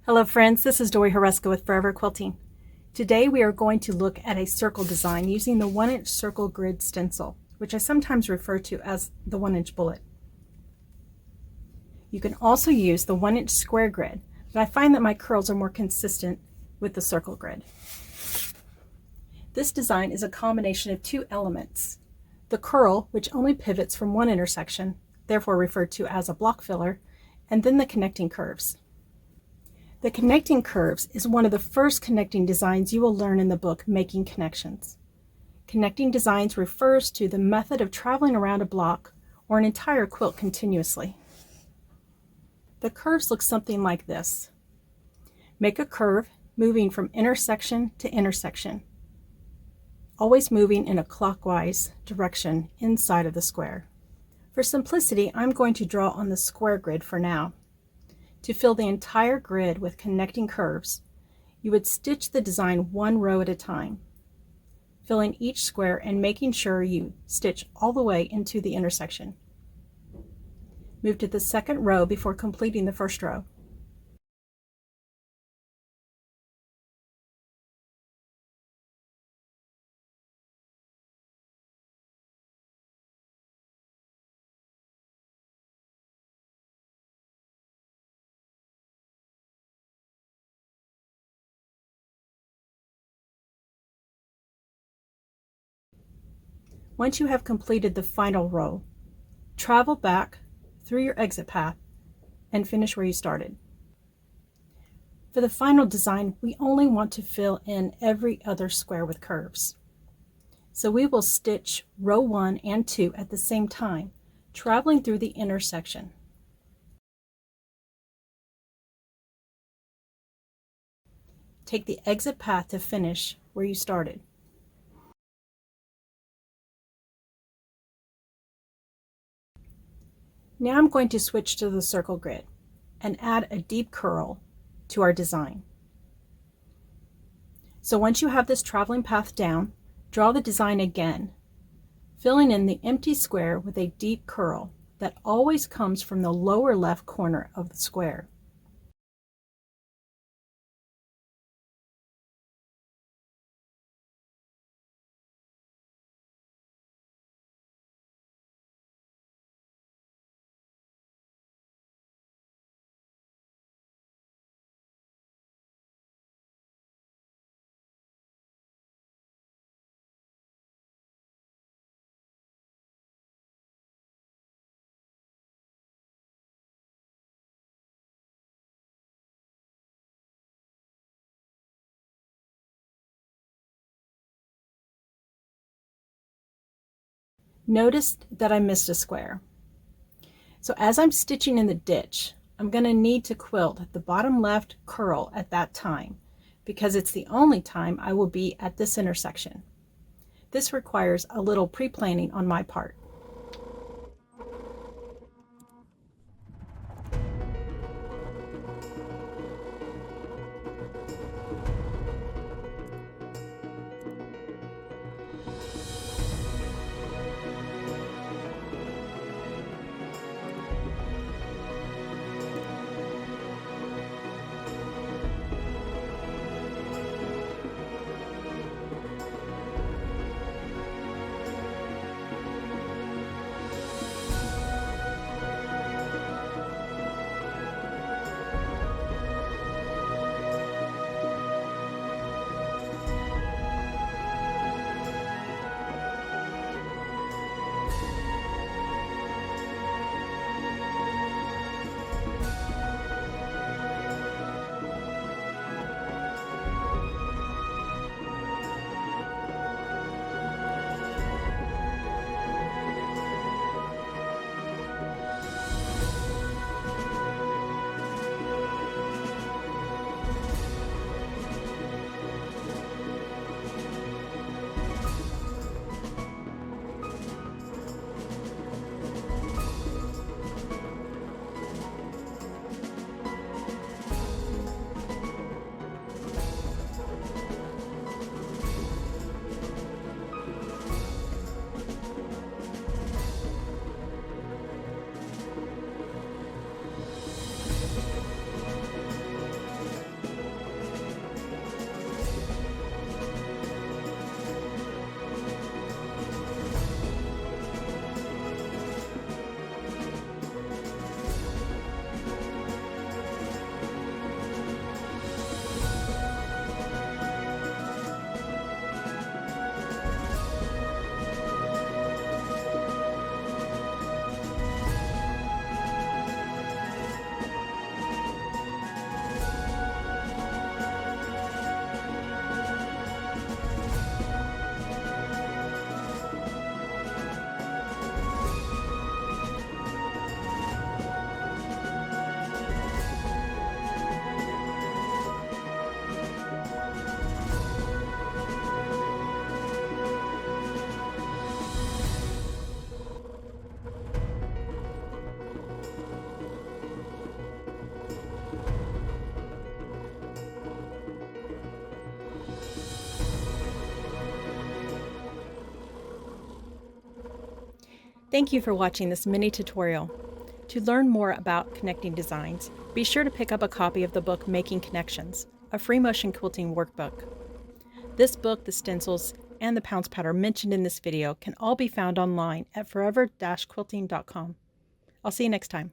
Hello friends, this is Dorie with Forever Quilting. Today we are going to look at a circle design using the 1-inch circle grid stencil, which I sometimes refer to as the 1-inch bullet. You can also use the 1-inch square grid, but I find that my curls are more consistent with the circle grid. This design is a combination of two elements. The curl, which only pivots from one intersection, therefore referred to as a block filler, and then the connecting curves. The connecting curves is one of the first connecting designs you will learn in the book, Making Connections. Connecting designs refers to the method of traveling around a block or an entire quilt continuously. The curves look something like this. Make a curve moving from intersection to intersection, always moving in a clockwise direction inside of the square. For simplicity, I'm going to draw on the square grid for now. To fill the entire grid with connecting curves, you would stitch the design one row at a time, filling each square and making sure you stitch all the way into the intersection. Move to the second row before completing the first row. Once you have completed the final row, travel back through your exit path and finish where you started. For the final design, we only want to fill in every other square with curves. So we will stitch row 1 and 2 at the same time, traveling through the intersection. Take the exit path to finish where you started. Now I'm going to switch to the circle grid and add a deep curl to our design. So once you have this traveling path down, draw the design again, filling in the empty square with a deep curl that always comes from the lower left corner of the square. Notice that I missed a square. So as I'm stitching in the ditch, I'm going to need to quilt the bottom left curl at that time because it's the only time I will be at this intersection. This requires a little pre-planning on my part. Thank you for watching this mini tutorial. To learn more about connecting designs, be sure to pick up a copy of the book Making Connections, a free motion quilting workbook. This book, the stencils, and the pounce powder mentioned in this video can all be found online at forever-quilting.com. I'll see you next time.